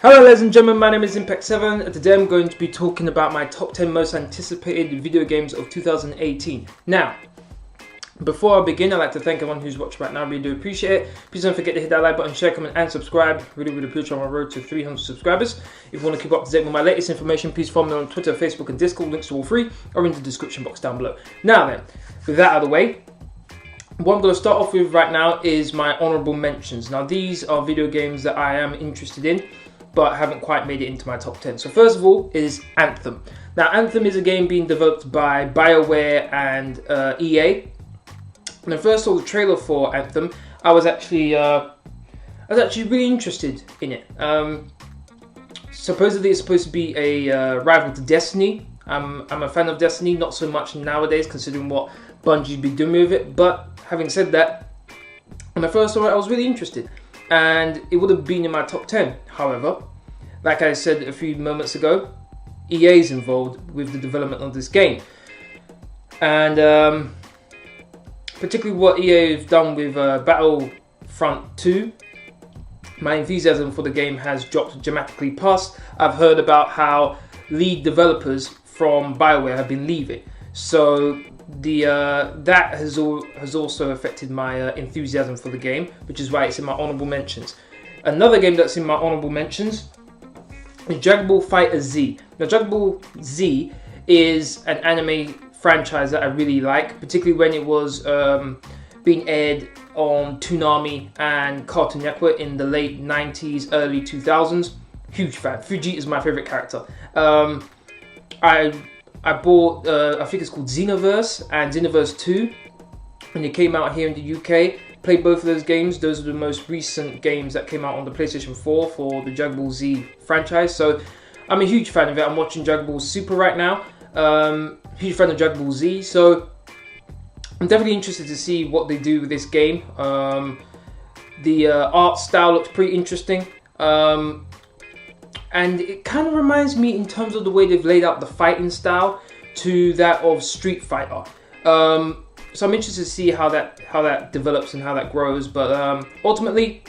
Hello ladies and gentlemen, my name is Impact7 and today I'm going to be talking about my top 10 most anticipated video games of 2018. Now, before I begin, I'd like to thank everyone who's watching right now, I really do appreciate it. Please don't forget to hit that like button, share, comment and subscribe. Really appreciate on my road to 300 subscribers. If you want to keep up to date with my latest information, please follow me on Twitter, Facebook and Discord, links to all three are in the description box down below. Now then, with that out of the way, what I'm going to start off with right now is my honourable mentions. Now these are video games that I am interested in, but haven't quite made it into my top 10. So first of all is Anthem. Now Anthem is a game being developed by BioWare and EA. When I first saw the trailer for Anthem, I was actually really interested in it. Supposedly it's supposed to be a rival to Destiny. I'm a fan of Destiny, not so much nowadays considering what Bungie's been doing with it. But having said that, when I first saw it, I was really interested. And it would have been in my top 10. However, like I said a few moments ago, EA is involved with the development of this game. And particularly what EA have done with Battlefront 2, my enthusiasm for the game has dropped dramatically past. I've heard about how lead developers from BioWare have been leaving. So that has also affected my enthusiasm for the game, which is why it's in my honourable mentions. Another game that's in my honourable mentions is Dragon Ball FighterZ. Now Dragon Ball Z is an anime franchise that I really like, particularly when it was being aired on Toonami and Cartoon Network in the late 90s, early 2000s. Huge fan. Fuji is my favourite character. I bought, I think it's called Xenoverse and Xenoverse 2 when it came out here in the UK. Played both of those games. Those are the most recent games that came out on the PlayStation 4 for the Dragon Ball Z franchise. So I'm a huge fan of it. I'm watching Dragon Ball Super right now. Huge fan of Dragon Ball Z. So I'm definitely interested to see what they do with this game. The art style looks pretty interesting. And it kind of reminds me in terms of the way they've laid out the fighting style to that of Street Fighter. So I'm interested to see how that develops and how that grows. But ultimately,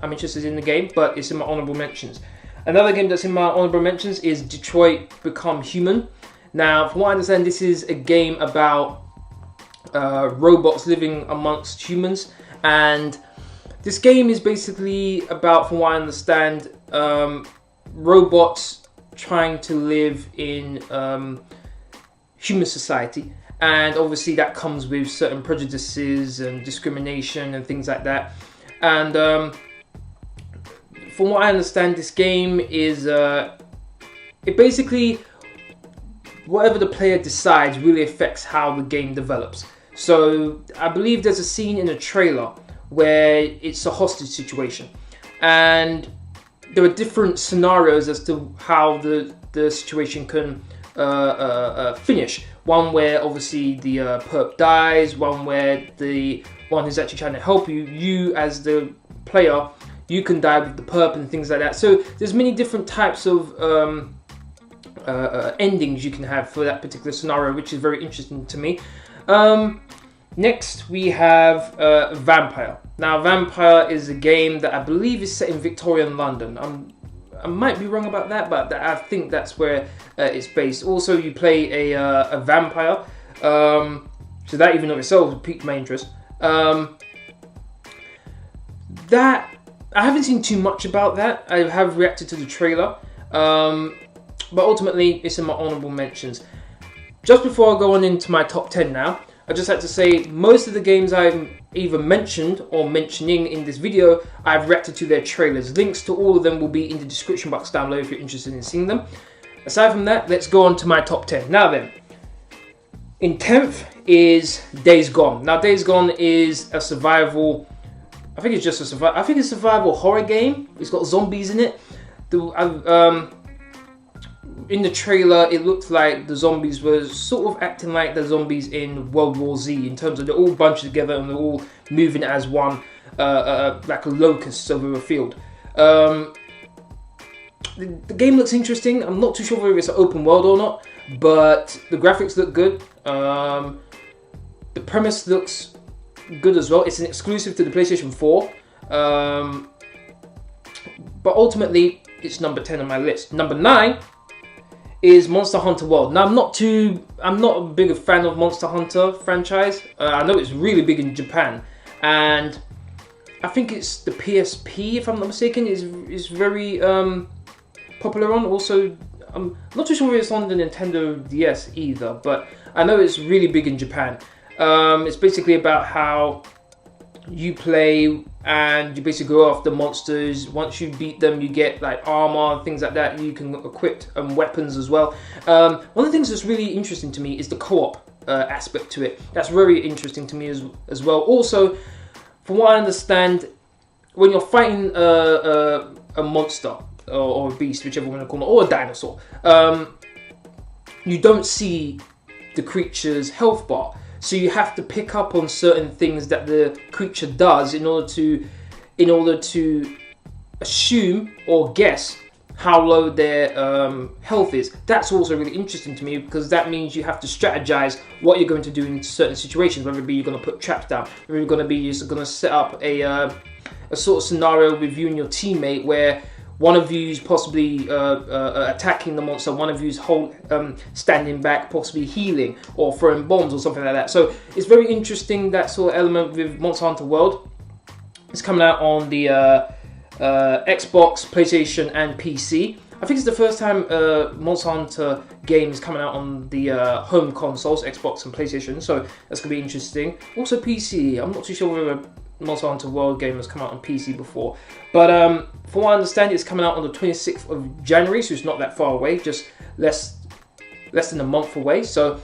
I'm interested in the game, but it's in my honourable mentions. Another game that's in my honourable mentions is Detroit Become Human. Now, from what I understand, this is a game about robots living amongst humans. And this game is basically about, from what I understand, robots trying to live in human society, and obviously that comes with certain prejudices and discrimination and things like that. And from what I understand, this game is it basically, whatever the player decides really affects how the game develops. So I believe there's a scene in a trailer where it's a hostage situation, and there are different scenarios as to how the situation can finish. One where obviously the perp dies, one where the one who's actually trying to help you as the player, you can die with the perp and things like that. So there's many different types of endings you can have for that particular scenario, which is very interesting to me. Next we have Vampire. Now Vampire is a game that I believe is set in Victorian London. I might be wrong about that, but I think that's where it's based. Also, you play a vampire, so that even of itself piqued my interest. That I haven't seen too much about that. I have reacted to the trailer, but ultimately it's in my honourable mentions. Just before I go on into my top 10 now, I just had to say most of the games I've either mentioned or mentioning in this video, I've reacted to their trailers. Links to all of them will be in the description box down below if you're interested in seeing them. Aside from that, let's go on to my top 10. Now then, in 10th is Days Gone. Now Days Gone is a survival, I think it's just a survival horror game. It's got zombies in it. In the trailer, it looked like the zombies were sort of acting like the zombies in World War Z, in terms of they're all bunched together and they're all moving as one, like a locust over a field. The game looks interesting. I'm not too sure whether it's an open world or not, but the graphics look good. The premise looks good as well. It's an exclusive to the PlayStation 4. But ultimately, it's number 10 on my list. Number 9 is Monster Hunter World. Now, I'm not a big fan of Monster Hunter franchise. I know it's really big in Japan, and I think it's the PSP, if I'm not mistaken, is very popular on. Also, I'm not too sure if it's on the Nintendo DS either, but I know it's really big in Japan. It's basically about how you play and you basically go after monsters. Once you beat them, you get like armor and things like that. You can equip weapons as well. One of the things that's really interesting to me is the co-op aspect to it. That's very interesting to me as well. Also, from what I understand, when you're fighting a monster or a beast, whichever one you call it, or a dinosaur, you don't see the creature's health bar. So you have to pick up on certain things that the creature does in order to assume or guess how low their health is. That's also really interesting to me, because that means you have to strategize what you're going to do in certain situations, whether it be you're going to put traps down, whether you're going to be just going to set up a sort of scenario with you and your teammate where one of you's possibly attacking the monster, one of you's standing back, possibly healing or throwing bombs or something like that. So it's very interesting, that sort of element with Monster Hunter World. It's coming out on the Xbox, PlayStation and PC. I think it's the first time Monster Hunter game is coming out on the home consoles, Xbox and PlayStation, so that's going to be interesting. Also PC, I'm not too sure whether Monster Hunter World game has come out on PC before, but from what I understand, it's coming out on the 26th of January, so it's not that far away, just less than a month away, so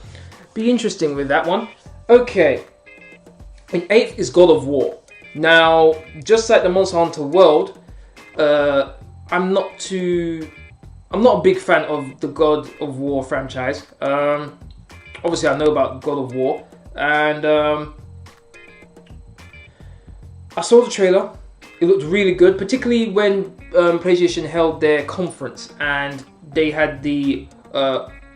be interesting with that one. Okay, in 8th is God of War. Now, just like the Monster Hunter World, I'm not a big fan of the God of War franchise. Obviously, I know about God of War, and I saw the trailer. It looked really good, particularly when PlayStation held their conference and they had the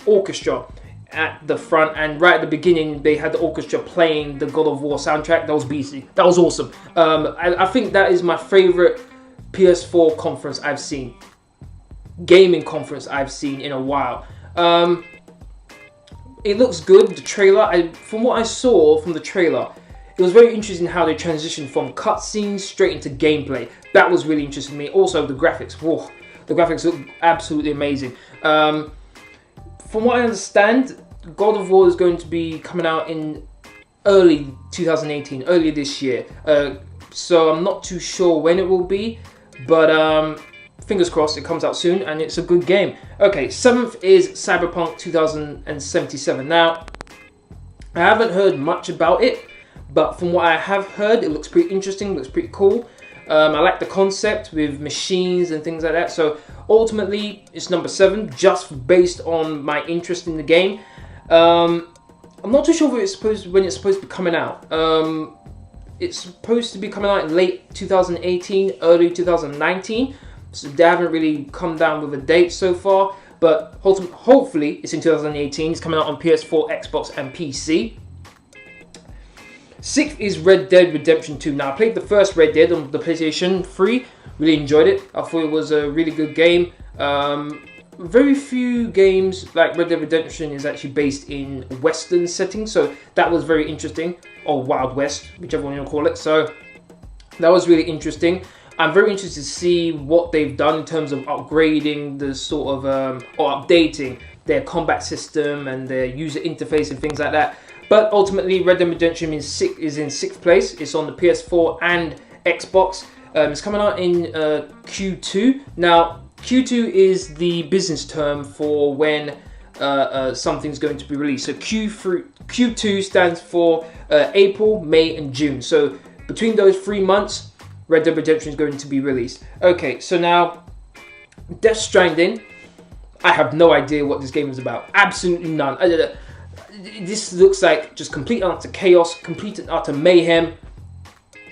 orchestra at the front, and right at the beginning they had the orchestra playing the God of War soundtrack. That was beastly. That was awesome. I think that is my favorite PS4 conference I've seen, gaming conference I've seen in a while. It looks good. The trailer, from what I saw from the trailer, it was very interesting how they transitioned from cutscenes straight into gameplay. That was really interesting to me. Also, the graphics. Whoa, the graphics look absolutely amazing. From what I understand, God of War is going to be coming out in early 2018, earlier this year. So I'm not too sure when it will be, but fingers crossed it comes out soon and it's a good game. Okay, 7th is Cyberpunk 2077. Now, I haven't heard much about it, but from what I have heard, it looks pretty interesting, looks pretty cool. I like the concept with machines and things like that. So ultimately, it's number 7, just based on my interest in the game. I'm not too sure when it's supposed to be coming out. It's supposed to be coming out in late 2018, early 2019. So they haven't really come down with a date so far. But hopefully, it's in 2018. It's coming out on PS4, Xbox, and PC. 6th is Red Dead Redemption 2. Now, I played the first Red Dead on the PlayStation 3. Really enjoyed it. I thought it was a really good game. Very few games like Red Dead Redemption is actually based in Western settings, so that was very interesting. Or Wild West, whichever one you call it. So that was really interesting. I'm very interested to see what they've done in terms of upgrading the sort of, or updating their combat system and their user interface and things like that. But ultimately, Red Dead Redemption is in 6th place. It's on the PS4 and Xbox. It's coming out in Q2. Now, Q2 is the business term for when something's going to be released. So Q2 stands for April, May, and June. So between those 3 months, Red Dead Redemption is going to be released. Okay, so now, Death Stranding. I have no idea what this game is about. Absolutely none. This looks like just complete and utter chaos, complete and utter mayhem.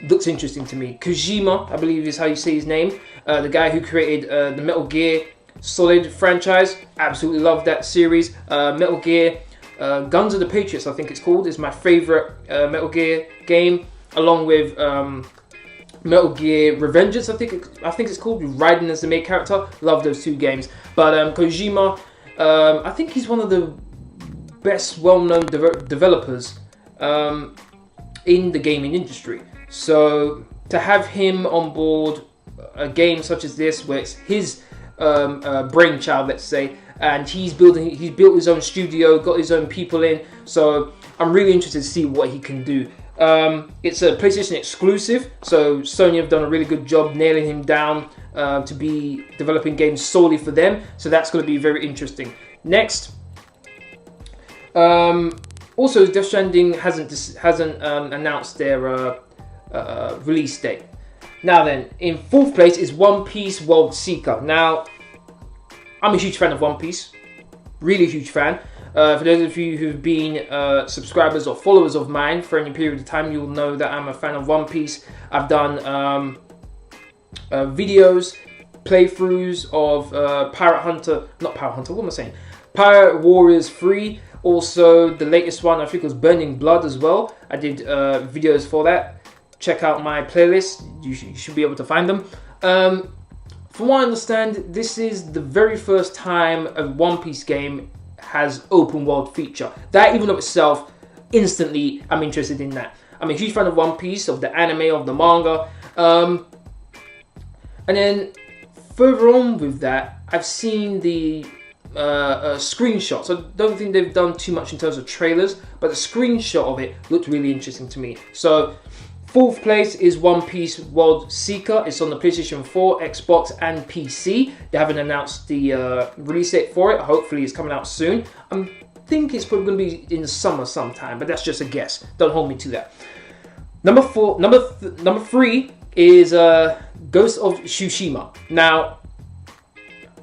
Looks interesting to me. Kojima, I believe is how you say his name. The guy who created the Metal Gear Solid franchise. Absolutely love that series. Metal Gear Guns of the Patriots, I think it's called, is my favorite Metal Gear game, along with Metal Gear Revengeance, I think it's called, with Raiden as the main character. Love those two games. But Kojima, I think he's one of the best well-known developers in the gaming industry. So to have him on board a game such as this, where it's his brainchild, let's say, and he's built his own studio, got his own people in. So I'm really interested to see what he can do. It's a PlayStation exclusive, so Sony have done a really good job nailing him down to be developing games solely for them. So that's going to be very interesting. Next, also Death Stranding hasn't announced their release date. Now then, in fourth place is Piece Worldseeker. Now, I'm a huge fan of One Piece, really huge fan. For those of you who've been subscribers or followers of mine for any period of time, you'll know that I'm a fan of One Piece. I've done videos, playthroughs of Pirate Warriors 3. Also, the latest one, I think, was Burning Blood as well. I did videos for that. Check out my playlist. You should be able to find them. From what I understand, this is the very first time a One Piece game has open world feature. That even of itself, instantly, I'm interested in that. I'm a huge fan of One Piece, of the anime, of the manga. And then further on with that, I've seen the screenshots. I don't think they've done too much in terms of trailers, but the screenshot of it looked really interesting to me. So fourth place is One Piece Worldseeker. It's on the PlayStation 4, Xbox, and PC. They haven't announced the release date for it. Hopefully, it's coming out soon. I think it's probably going to be in the summer sometime, but that's just a guess. Don't hold me to that. Number three is Ghost of Tsushima. Now,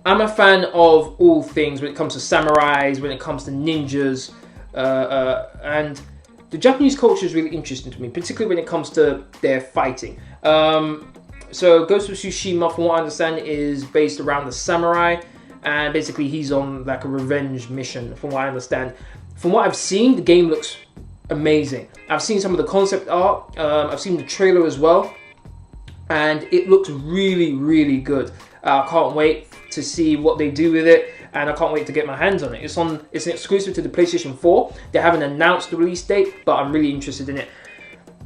I'm a fan of all things when it comes to samurais, when it comes to ninjas, and the Japanese culture is really interesting to me, particularly when it comes to their fighting. So Ghost of Tsushima, from what I understand, is based around the samurai, and basically he's on like a revenge mission, from what I understand. From what I've seen, the game looks amazing. I've seen some of the concept art, I've seen the trailer as well, and it looks really, really good. I can't wait to see what they do with it, and I can't wait to get my hands on it. It's an exclusive to the PlayStation 4. They haven't announced the release date, but I'm really interested in it.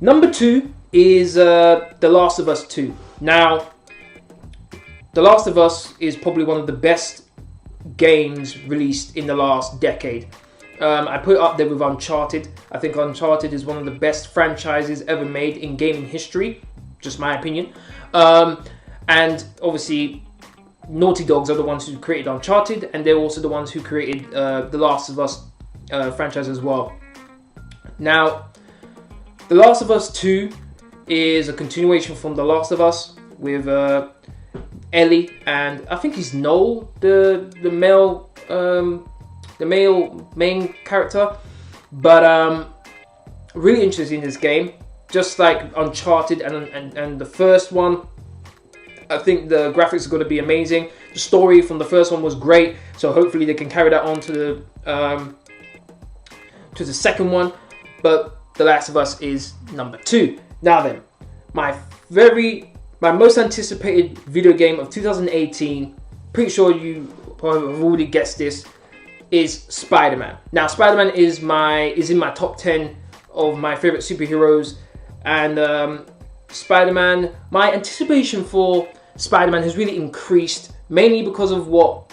Number 2 is The Last of Us 2. Now, The Last of Us is probably one of the best games released in the last decade. I put it up there with Uncharted. I think Uncharted is one of the best franchises ever made in gaming history, just my opinion. And obviously, Naughty Dogs are the ones who created Uncharted, and they're also the ones who created The Last of Us franchise as well. Now, The Last of Us 2 is a continuation from The Last of Us with Ellie, and I think he's Noel, the male main character. But really interested in this game, just like Uncharted and the first one. I think the graphics are going to be amazing. The story from the first one was great, so hopefully they can carry that on to the second one. But The Last of Us is number 2. Now then, my most anticipated video game of 2018, pretty sure you probably have already guessed this, is Spider-Man. Now, Spider-Man is in my top 10 of my favorite superheroes, and Spider-Man, my anticipation for Spider-Man has really increased, mainly because of what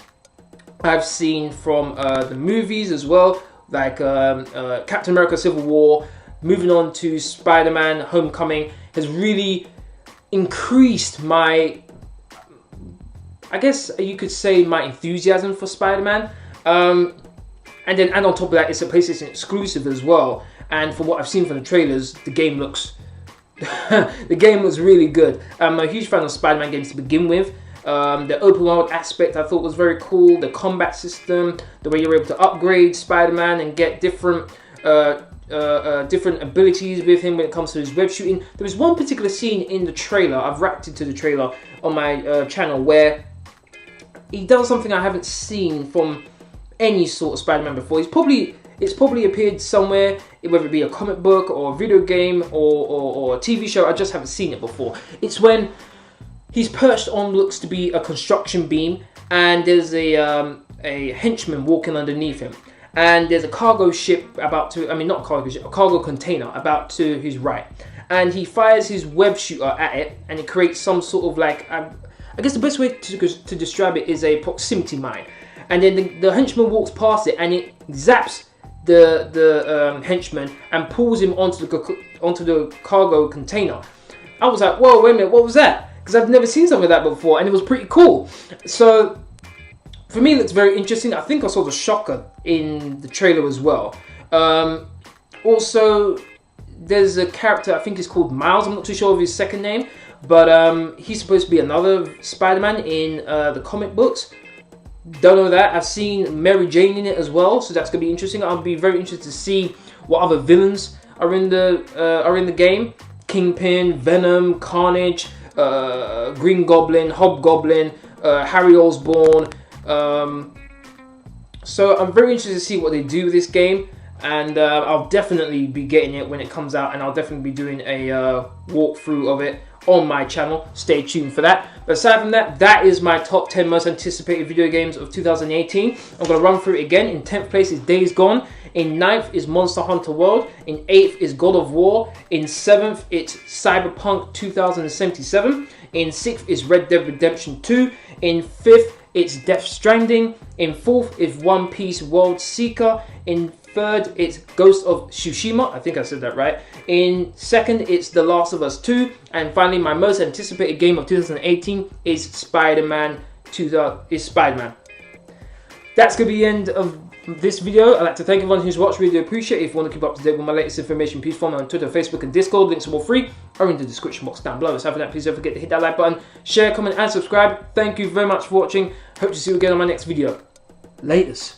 I've seen from the movies as well, like Captain America Civil War, moving on to Spider-Man Homecoming, has really increased my, I guess you could say, my enthusiasm for Spider-Man. And on top of that, it's a PlayStation exclusive as well. And from what I've seen from the trailers, the game looks really good. I'm a huge fan of Spider-Man games to begin with. The open world aspect I thought was very cool. The combat system, the way you're able to upgrade Spider-Man and get different abilities with him when it comes to his web shooting. There was one particular scene in the trailer, I've reacted to the trailer on my channel, where he does something I haven't seen from any sort of Spider-Man before. He's probably It's probably appeared somewhere, whether it be a comic book or a video game or a TV show. I just haven't seen it before. It's when he's perched on looks to be a construction beam, and there's a henchman walking underneath him. And there's a cargo ship about to, I mean not cargo ship, a cargo container about to his right. And he fires his web shooter at it, and it creates some sort of like, I guess the best way to describe it is a proximity mine. And then the henchman walks past it, and it zaps the henchman and pulls him onto the cargo container. I was like, whoa, wait a minute, what was that? Because I've never seen something like that before, and it was pretty cool. So for me, it looks very interesting. I think I saw the shocker in the trailer as well. Also, there's a character, I think he's called Miles. I'm not too sure of his second name, but he's supposed to be another Spider-Man in the comic books. Don't know that. I've seen Mary Jane in it as well, so that's gonna be interesting. I'll be very interested to see what other villains are in the game. Kingpin, Venom, Carnage, Green Goblin, Hobgoblin, Harry Osborn. So I'm very interested to see what they do with this game, and I'll definitely be getting it when it comes out, and I'll definitely be doing a walkthrough of it on my channel. Stay tuned for that. But aside from that, that is my top 10 most anticipated video games of 2018. I'm going to run through it again. In 10th place is Days Gone. In 9th is Monster Hunter World. In 8th is God of War. In 7th, it's Cyberpunk 2077. In 6th is Red Dead Redemption 2. In 5th, it's Death Stranding. In 4th is One Piece Worldseeker. In 3rd, it's Ghost of Tsushima. I think I said that right. In 2nd, it's The Last of Us 2. And finally, my most anticipated game of 2018 is Spider-Man. That's going to be the end of this video. I'd like to thank everyone who's watched. Really do appreciate it. If you want to keep up to date with my latest information, please follow me on Twitter, Facebook, and Discord. Links are all free or in the description box down below. Aside from that, please don't forget to hit that like button, share, comment, and subscribe. Thank you very much for watching. Hope to see you again on my next video. Laters.